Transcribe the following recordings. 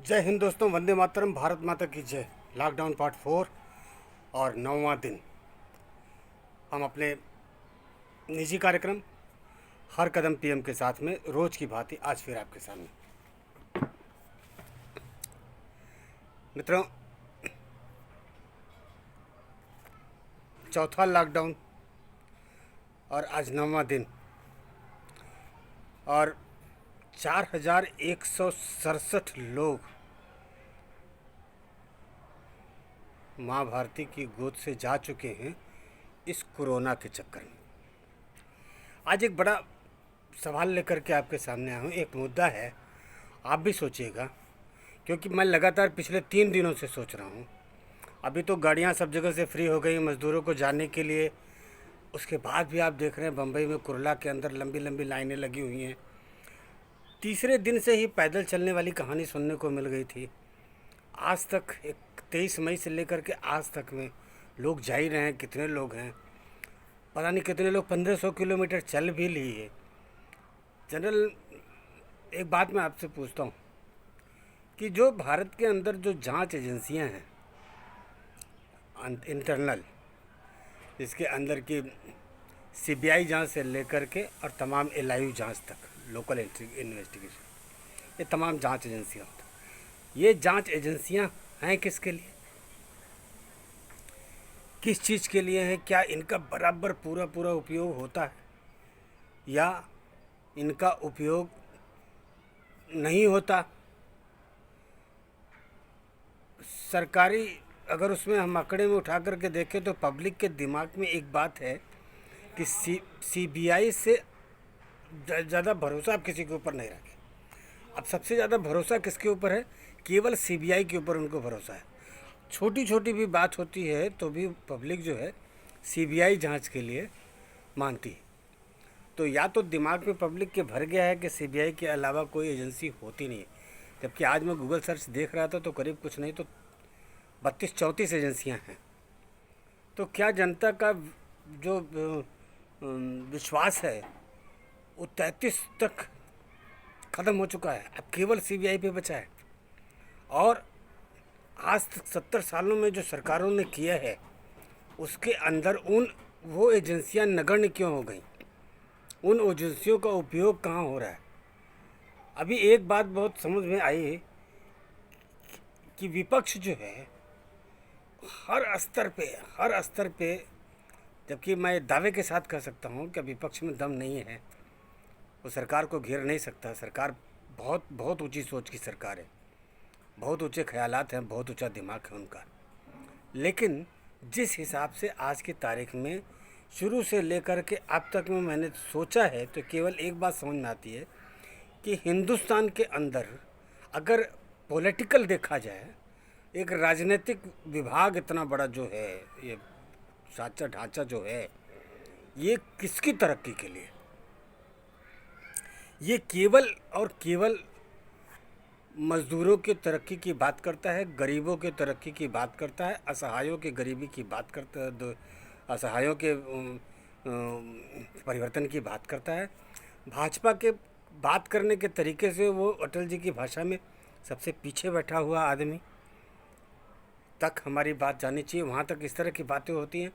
जय हिंद दोस्तों, वंदे मातरम, भारत माता की जय। लॉकडाउन पार्ट 4 और 9वां दिन। हम अपने निजी कार्यक्रम हर कदम पीएम के साथ में रोज की भांति आज फिर आपके सामने। मित्रों, चौथा लॉकडाउन और आज 9वां दिन और 4167 लोग माँ भारती की गोद से जा चुके हैं इस कोरोना के चक्कर में। आज एक बड़ा सवाल लेकर के आपके सामने आया हूँ। एक मुद्दा है, आप भी सोचिएगा, क्योंकि मैं लगातार पिछले 3 दिनों से सोच रहा हूँ। अभी तो गाड़ियाँ सब जगह से फ्री हो गई मज़दूरों को जाने के लिए। उसके बाद भी आप देख रहे हैं बम्बई में कुरला के अंदर लंबी लंबी लाइनें लगी हुई हैं। तीसरे दिन से ही पैदल चलने वाली कहानी सुनने को मिल गई थी। आज तक 23 मई से लेकर के आज तक में लोग जा ही रहे हैं। कितने लोग हैं पता नहीं, कितने लोग 1500 किलोमीटर चल भी लिए। जनरल, एक बात मैं आपसे पूछता हूँ कि जो भारत के अंदर जो जांच एजेंसियां हैं इंटरनल, इसके अंदर की सीबीआई जांच से लेकर के और तमाम एलआईयू जांच तक, लोकल इन्वेस्टिगेशन, ये तमाम जांच एजेंसियां होती हैं। ये जांच एजेंसियां हैं किसके लिए, किस चीज़ के लिए है? क्या इनका बराबर पूरा पूरा उपयोग होता है या इनका उपयोग नहीं होता? सरकारी अगर उसमें हम आंकड़े में उठा करके देखें तो पब्लिक के दिमाग में एक बात है कि सीबीआई से ज़्यादा भरोसा आप किसी के ऊपर नहीं रखें। अब सबसे ज़्यादा भरोसा किसके ऊपर है? केवल सीबीआई के ऊपर उनको भरोसा है। छोटी छोटी भी बात होती है तो भी पब्लिक जो है सीबीआई जांच के लिए मानती है। तो या तो दिमाग में पब्लिक के भर गया है कि सीबीआई के अलावा कोई एजेंसी होती नहीं है। जबकि आज मैं गूगल सर्च देख रहा था तो करीब कुछ नहीं तो 32-34 एजेंसियां हैं। तो क्या जनता का जो विश्वास है वो 33 तक ख़त्म हो चुका है। अब केवल सीबीआई पे बचा है। और आज तक 70 सालों में जो सरकारों ने किया है उसके अंदर वो एजेंसियां नगण्य क्यों हो गई? उन एजेंसियों का उपयोग कहाँ हो रहा है? अभी एक बात बहुत समझ में आई कि विपक्ष जो है हर स्तर पे, जबकि मैं दावे के साथ कह सकता हूँ कि विपक्ष में दम नहीं है, वो सरकार को घेर नहीं सकता। सरकार बहुत बहुत ऊंची सोच की सरकार है, बहुत ऊंचे ख्यालात हैं, बहुत ऊंचा दिमाग है उनका। लेकिन जिस हिसाब से आज की तारीख में शुरू से लेकर के अब तक में मैंने सोचा है तो केवल एक बात समझ में आती है कि हिंदुस्तान के अंदर अगर पॉलिटिकल देखा जाए, एक राजनीतिक विभाग इतना बड़ा जो है, ये साचा ढांचा जो है, ये किसकी तरक्की के लिए? ये केवल और केवल मज़दूरों की तरक्की की बात करता है, गरीबों की तरक्की की बात करता है, असहायों की गरीबी की बात करता है, असहायों के परिवर्तन की बात करता है। भाजपा के बात करने के तरीके से वो अटल जी की भाषा में सबसे पीछे बैठा हुआ आदमी तक हमारी बात जानी चाहिए, वहाँ तक इस तरह की बातें होती हैं।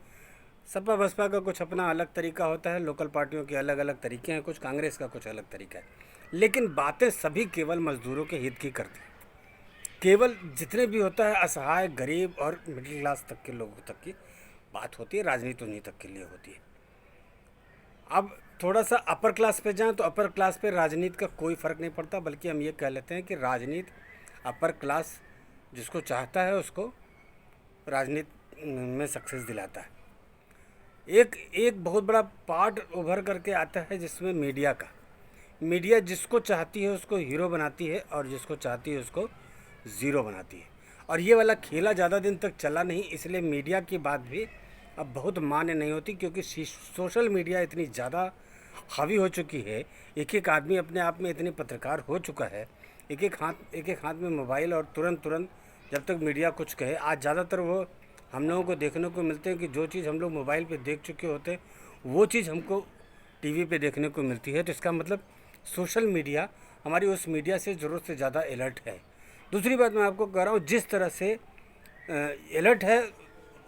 सपा बसपा का कुछ अपना अलग तरीका होता है, लोकल पार्टियों के अलग अलग तरीके हैं, कुछ कांग्रेस का कुछ अलग तरीका है, लेकिन बातें सभी केवल मज़दूरों के हित की करती हैं। केवल जितने भी होता है असहाय, गरीब और मिडिल क्लास तक के लोगों तक की बात होती है, राजनीति उन्हीं तक के लिए होती है। अब थोड़ा सा अपर क्लास पे जाएं तो अपर क्लास पे राजनीति का कोई फ़र्क नहीं पड़ता, बल्कि हम ये कह लेते हैं कि राजनीति अपर क्लास जिसको चाहता है उसको राजनीति में सक्सेस दिलाता है। एक बहुत बड़ा पार्ट उभर करके आता है जिसमें मीडिया जिसको चाहती है उसको हीरो बनाती है और जिसको चाहती है उसको ज़ीरो बनाती है। और ये वाला खेला ज़्यादा दिन तक चला नहीं, इसलिए मीडिया की बात भी अब बहुत मान्य नहीं होती, क्योंकि सोशल मीडिया इतनी ज़्यादा हावी हो चुकी है। एक एक आदमी अपने आप में इतनी पत्रकार हो चुका है, एक एक हाथ में मोबाइल, और तुरंत जब तक मीडिया कुछ कहे। आज ज़्यादातर वो हम लोगों को देखने को मिलते हैं कि जो चीज़ हम लोग मोबाइल पे देख चुके होते हैं वो चीज़ हमको टीवी पे देखने को मिलती है। तो इसका मतलब सोशल मीडिया हमारी उस मीडिया से ज़रूरत से ज़्यादा अलर्ट है। दूसरी बात मैं आपको कह रहा हूँ, जिस तरह से अलर्ट है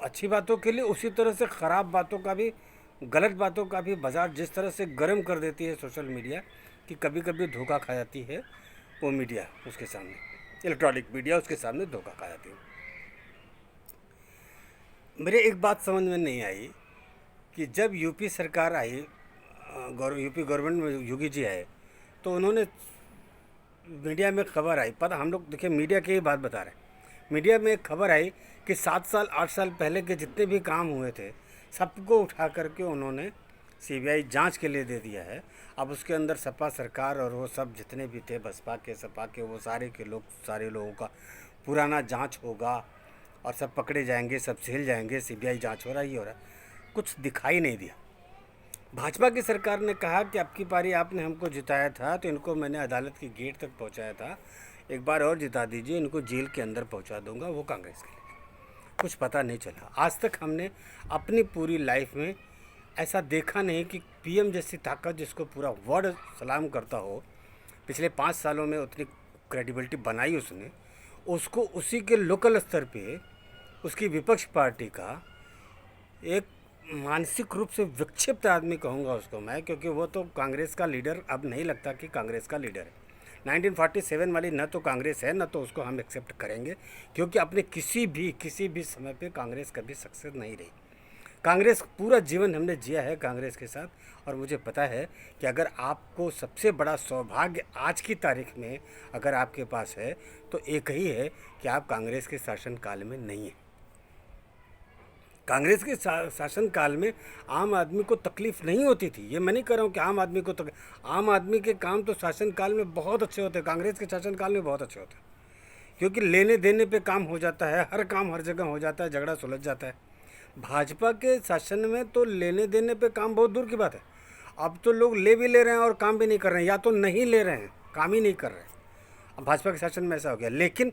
अच्छी बातों के लिए, उसी तरह से ख़राब बातों का भी, गलत बातों का भी बाज़ार जिस तरह से गर्म कर देती है सोशल मीडिया, कि कभी कभी धोखा खा जाती है वो मीडिया उसके सामने, इलेक्ट्रॉनिक मीडिया उसके सामने धोखा खा जाती है। मेरे एक बात समझ में नहीं आई कि जब यूपी सरकार आई, यूपी गवर्नमेंट में योगी जी आए, तो उन्होंने मीडिया में खबर आई, पता हम लोग देखिए मीडिया की ही बात बता रहे हैं, मीडिया में एक खबर आई कि 7 साल 8 साल पहले के जितने भी काम हुए थे सबको उठा करके उन्होंने सीबीआई जांच के लिए दे दिया है। अब उसके अंदर सपा सरकार और वो सब जितने भी थे, बसपा के सपा के, वो सारे के लोग, सारे लोगों का पुराना जांच होगा और सब पकड़े जाएंगे, सब जेल जाएंगे। सीबीआई जांच हो रहा है, ये हो रहा है, कुछ दिखाई नहीं दिया। भाजपा की सरकार ने कहा कि अब की पारी आपने हमको जिताया था तो इनको मैंने अदालत की गेट तक पहुंचाया था, एक बार और जिता दीजिए, इनको जेल के अंदर पहुंचा दूंगा। वो कांग्रेस के लिए कुछ पता नहीं चला। आज तक हमने अपनी पूरी लाइफ में ऐसा देखा नहीं कि पीएम जैसी ताकत जिसको पूरा वर्ल्ड सलाम करता हो, पिछले 5 सालों में उतनी क्रेडिबिलिटी बनाई उसने, उसको उसी के लोकल स्तर पे उसकी विपक्ष पार्टी का एक मानसिक रूप से विक्षिप्त आदमी कहूँगा उसको मैं, क्योंकि वो तो कांग्रेस का लीडर अब नहीं लगता कि कांग्रेस का लीडर है। 1947 वाली न तो कांग्रेस है, न तो उसको हम एक्सेप्ट करेंगे, क्योंकि अपने किसी भी समय पे कांग्रेस कभी सक्सेस नहीं रही। कांग्रेस पूरा जीवन हमने जिया है कांग्रेस के साथ, और मुझे पता है कि अगर आपको सबसे बड़ा सौभाग्य आज की तारीख में अगर आपके पास है तो एक ही है कि आप कांग्रेस के शासनकाल में नहीं हैं। कांग्रेस के शासनकाल में आम आदमी को तकलीफ़ नहीं होती थी। ये मैं नहीं कह रहा हूँ कि आम आदमी को आम आदमी के काम तो शासनकाल में बहुत अच्छे होते हैं, कांग्रेस के शासनकाल में बहुत अच्छे होते हैं, क्योंकि लेने देने पे काम हो जाता है, हर काम हर जगह हो जाता है, झगड़ा सुलझ जाता है। भाजपा के शासन में तो लेने देने पे काम बहुत दूर की बात है। अब तो लोग ले भी ले रहे हैं और काम भी नहीं कर रहे हैं, या तो नहीं ले रहे हैं, काम ही नहीं कर रहे हैं। अब भाजपा के शासन में ऐसा हो गया, लेकिन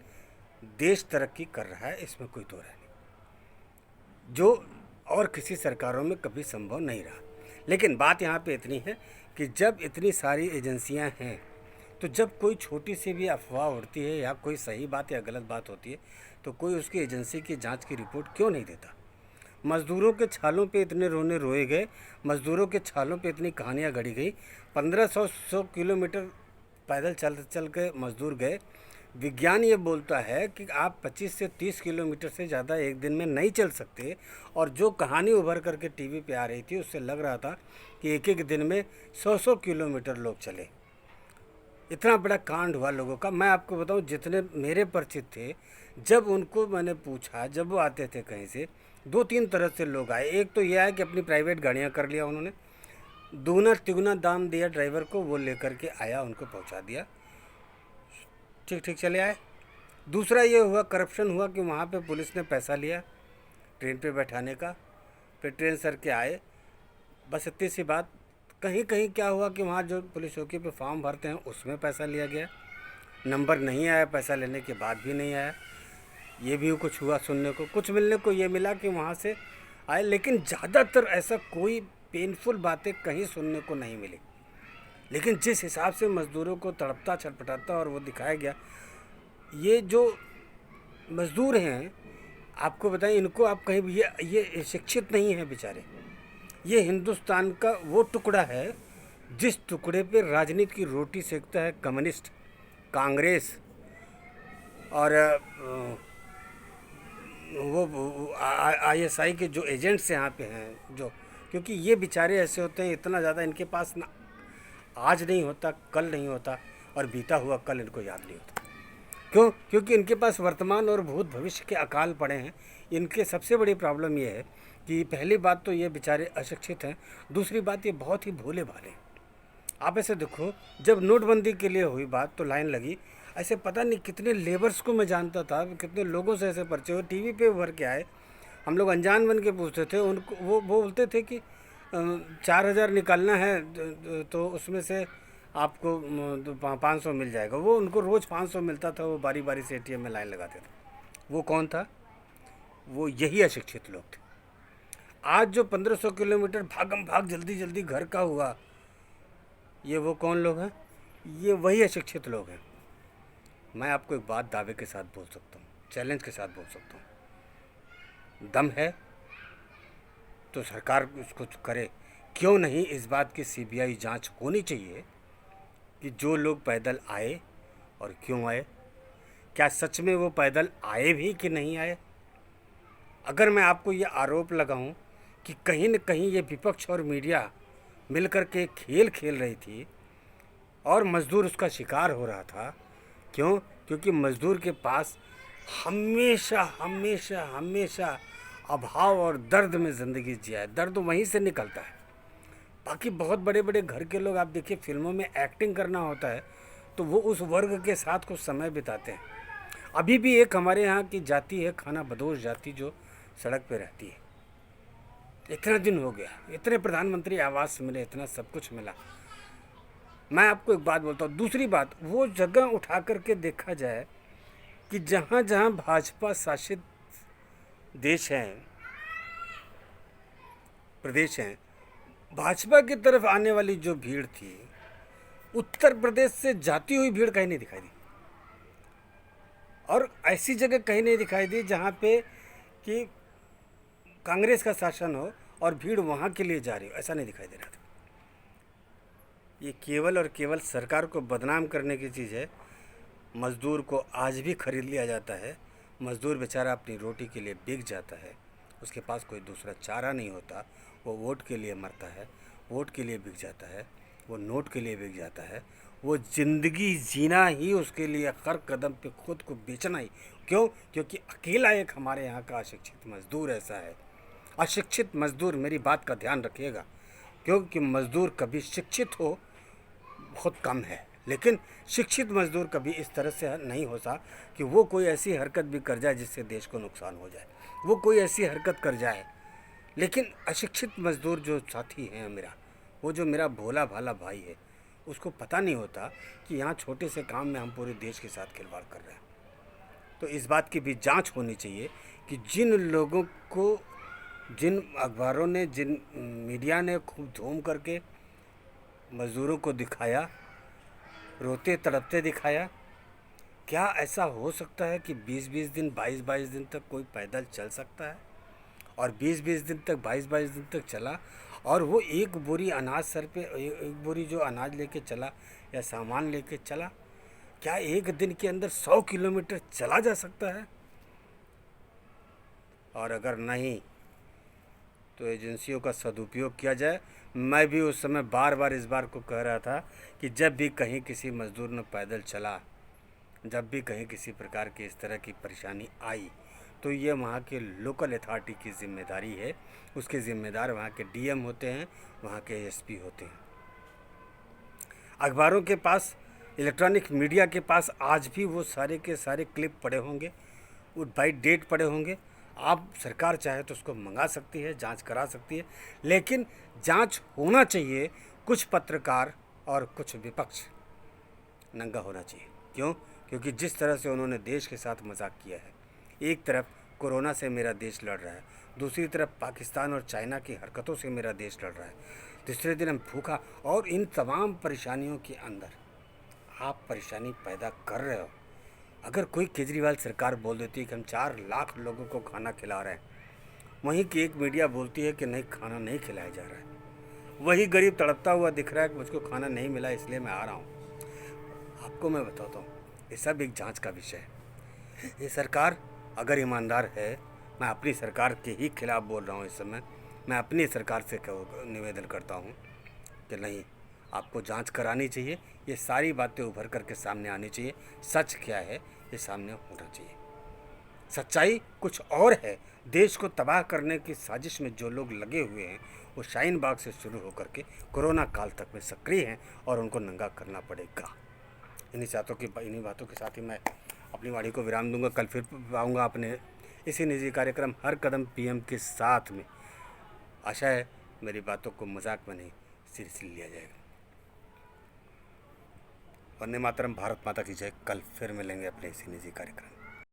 देश तरक्की कर रहा है, इसमें कोई दो राय नहीं, जो और किसी सरकारों में कभी संभव नहीं रहा। लेकिन बात यहाँ पे इतनी है कि जब इतनी सारी एजेंसियाँ हैं, तो जब कोई छोटी सी भी अफवाह उड़ती है या कोई सही बात या गलत बात होती है, तो कोई उसकी एजेंसी की जांच की रिपोर्ट क्यों नहीं देता। मज़दूरों के छालों पे इतने रोने रोए गए, मज़दूरों के छालों पे इतनी कहानियाँ गढ़ी गई, 1500 किलोमीटर पैदल चल के मज़दूर गए। विज्ञान ये बोलता है कि आप 25 से 30 किलोमीटर से ज़्यादा एक दिन में नहीं चल सकते, और जो कहानी उभर करके टीवी पे आ रही थी उससे लग रहा था कि एक एक दिन में 100 किलोमीटर लोग चले। इतना बड़ा कांड हुआ लोगों का। मैं आपको बताऊं, जितने मेरे परिचित थे, जब उनको मैंने पूछा, जब वो आते थे कहीं से, 2-3 तरह से लोग आए। एक तो ये आया कि अपनी प्राइवेट गाड़ियाँ कर लिया उन्होंने, दूना तिगुना दाम दिया ड्राइवर को, वो लेकर के आया, उनको पहुंचा दिया, ठीक ठीक चले आए। दूसरा ये हुआ, करप्शन हुआ कि वहाँ पे पुलिस ने पैसा लिया ट्रेन पे बैठाने का, फिर ट्रेन सर के आए, बस इतनी सी बात। कहीं कहीं क्या हुआ कि वहाँ जो पुलिस चौकी पे फॉर्म भरते हैं उसमें पैसा लिया गया, नंबर नहीं आया, पैसा लेने के बाद भी नहीं आया। ये भी कुछ हुआ सुनने को, कुछ मिलने को ये मिला कि वहाँ से आए, लेकिन ज़्यादातर ऐसा कोई पेनफुल बातें कहीं सुनने को नहीं मिली। लेकिन जिस हिसाब से मज़दूरों को तड़पता छटपटाता और वो दिखाया गया, ये जो मज़दूर हैं, आपको बताएं, इनको आप कहीं भी, ये शिक्षित नहीं है बेचारे। ये हिंदुस्तान का वो टुकड़ा है जिस टुकड़े पे राजनीति की रोटी सेकता है कम्युनिस्ट, कांग्रेस और वो आईएसआई के जो एजेंट्स यहाँ पे हैं, जो, क्योंकि ये बेचारे ऐसे होते हैं, इतना ज़्यादा इनके पास ना आज नहीं होता, कल नहीं होता, और बीता हुआ कल इनको याद नहीं होता। क्यों? क्योंकि इनके पास वर्तमान और भूत भविष्य के अकाल पड़े हैं। इनके सबसे बड़ी प्रॉब्लम ये है कि पहली बात तो ये बेचारे अशिक्षित हैं, दूसरी बात ये बहुत ही भोले भाले हैं। आप ऐसे देखो, जब नोटबंदी के लिए हुई बात तो लाइन लगी, ऐसे पता नहीं कितने लेबर्स को मैं जानता था, कितने लोगों से ऐसे परिचय हुए, टीवी पे उभर के आए, हम लोग अनजान बन के पूछते थे उनको, वो बोलते थे कि 4000 निकालना है तो उसमें से आपको 500 मिल जाएगा। वो उनको रोज़ 500 मिलता था, वो बारी बारी से एटीएम में लाइन लगाते थे। वो कौन था? वो यही अशिक्षित लोग थे। आज जो 1500 किलोमीटर भागम भाग जल्दी जल्दी घर का हुआ, ये वो कौन लोग हैं? ये वही अशिक्षित लोग हैं। मैं आपको एक बात दावे के साथ बोल सकता हूँ, चैलेंज के साथ बोल सकता हूँ, दम है तो सरकार उसको करे। क्यों नहीं, इस बात की सीबीआई जांच होनी चाहिए कि जो लोग पैदल आए और क्यों आए, क्या सच में वो पैदल आए भी कि नहीं आए। अगर मैं आपको ये आरोप लगाऊं कि कहीं न कहीं ये विपक्ष और मीडिया मिलकर के खेल खेल रही थी और मज़दूर उसका शिकार हो रहा था, क्यों? क्योंकि मज़दूर के पास हमेशा हमेशा हमेशा अभाव और दर्द में ज़िंदगी जिया है, दर्द वहीं से निकलता है। बाकी बहुत बड़े बड़े घर के लोग आप देखिए, फिल्मों में एक्टिंग करना होता है तो वो उस वर्ग के साथ कुछ समय बिताते हैं। अभी भी एक हमारे यहाँ की जाति है, खाना बदोश जाति, जो सड़क पे रहती है। इतना दिन हो गया, इतने प्रधानमंत्री आवास मिले, इतना सब कुछ मिला। मैं आपको एक बात बोलता हूँ। दूसरी बात, वो जगह उठा करके देखा जाए कि जहाँ जहाँ भाजपा शासित देश हैं, प्रदेश हैं, भाजपा की तरफ आने वाली जो भीड़ थी, उत्तर प्रदेश से जाती हुई भीड़ कहीं नहीं दिखाई दी। और ऐसी जगह कहीं नहीं दिखाई दी जहाँ पे कि कांग्रेस का शासन हो और भीड़ वहाँ के लिए जा रही हो, ऐसा नहीं दिखाई दे रहा था। ये केवल और केवल सरकार को बदनाम करने की चीज़ है। मज़दूर को आज भी खरीद लिया जाता है। मज़दूर बेचारा अपनी रोटी के लिए बिक जाता है, उसके पास कोई दूसरा चारा नहीं होता। वो वोट के लिए मरता है, वोट के लिए बिक जाता है, वो नोट के लिए बिक जाता है। वो ज़िंदगी जीना ही उसके लिए हर कदम पे खुद को बेचना ही। क्यों? क्योंकि अकेला एक हमारे यहाँ का अशिक्षित मज़दूर ऐसा है। अशिक्षित मज़दूर, मेरी बात का ध्यान रखिएगा, क्योंकि मज़दूर कभी शिक्षित हो बहुत कम है, लेकिन शिक्षित मज़दूर कभी इस तरह से नहीं होता कि वो कोई ऐसी हरकत भी कर जाए जिससे देश को नुकसान हो जाए, वो कोई ऐसी हरकत कर जाए। लेकिन अशिक्षित मज़दूर जो साथी हैं मेरा, वो जो मेरा भोला भाला भाई है, उसको पता नहीं होता कि यहाँ छोटे से काम में हम पूरे देश के साथ खिलवाड़ कर रहे हैं। तो इस बात की भी जांच होनी चाहिए कि जिन लोगों को, जिन अखबारों ने, जिन मीडिया ने खूब धूम करके मज़दूरों को दिखाया, रोते तड़पते दिखाया, क्या ऐसा हो सकता है कि 20-20 दिन, 22-22 दिन तक कोई पैदल चल सकता है? और 20-20 दिन तक, 22-22 दिन तक चला और वो एक बोरी अनाज सर पे, एक बोरी जो अनाज लेके चला या सामान लेके चला, क्या एक दिन के अंदर 100 किलोमीटर चला जा सकता है? और अगर नहीं तो एजेंसियों का सदुपयोग किया जाए। मैं भी उस समय बार बार इस बार को कह रहा था कि जब भी कहीं किसी मज़दूर ने पैदल चला, जब भी कहीं किसी प्रकार की इस तरह की परेशानी आई, तो ये वहाँ के लोकल अथॉरिटी की जिम्मेदारी है। उसके ज़िम्मेदार वहाँ के डीएम होते हैं, वहाँ के एसपी होते हैं। अखबारों के पास, इलेक्ट्रॉनिक मीडिया के पास आज भी वो सारे के सारे क्लिप पड़े होंगे, वो बाई डेट पड़े होंगे। आप सरकार चाहे तो उसको मंगा सकती है, जांच करा सकती है, लेकिन जांच होना चाहिए। कुछ पत्रकार और कुछ विपक्ष नंगा होना चाहिए। क्यों? क्योंकि जिस तरह से उन्होंने देश के साथ मजाक किया है, एक तरफ कोरोना से मेरा देश लड़ रहा है, दूसरी तरफ पाकिस्तान और चाइना की हरकतों से मेरा देश लड़ रहा है, तीसरे दिन हम भूखा, और इन तमाम परेशानियों के अंदर आप परेशानी पैदा कर रहे हो। अगर कोई केजरीवाल सरकार बोल देती है कि हम 4 लाख लोगों को खाना खिला रहे हैं, वहीं की एक मीडिया बोलती है कि नहीं, खाना नहीं खिलाया जा रहा है, वही गरीब तड़पता हुआ दिख रहा है कि मुझको खाना नहीं मिला इसलिए मैं आ रहा हूँ। आपको मैं बताता हूँ, ये सब एक जांच का विषय है। ये सरकार अगर ईमानदार है, मैं अपनी सरकार के ही खिलाफ बोल रहा हूँ इस समय, मैं अपनी सरकार से निवेदन करता हूँ कि नहीं, आपको जांच करानी चाहिए। ये सारी बातें उभर करके सामने आनी चाहिए। सच क्या है ये सामने होना चाहिए। सच्चाई कुछ और है। देश को तबाह करने की साजिश में जो लोग लगे हुए हैं, वो शाहीन बाग से शुरू होकर के कोरोना काल तक में सक्रिय हैं और उनको नंगा करना पड़ेगा। इन्हीं बातों के साथ ही मैं अपनी वाणी को विराम दूंगा। कल फिर आऊँगा अपने इसी निजी कार्यक्रम हर कदम पीएम के साथ में। आशा है मेरी बातों को मजाक में नहीं, सीरियसली लिया जाएगा। वंदे मातरम, भारत माता की जय। कल फिर मिलेंगे अपने इसी निजी कार्यक्रम।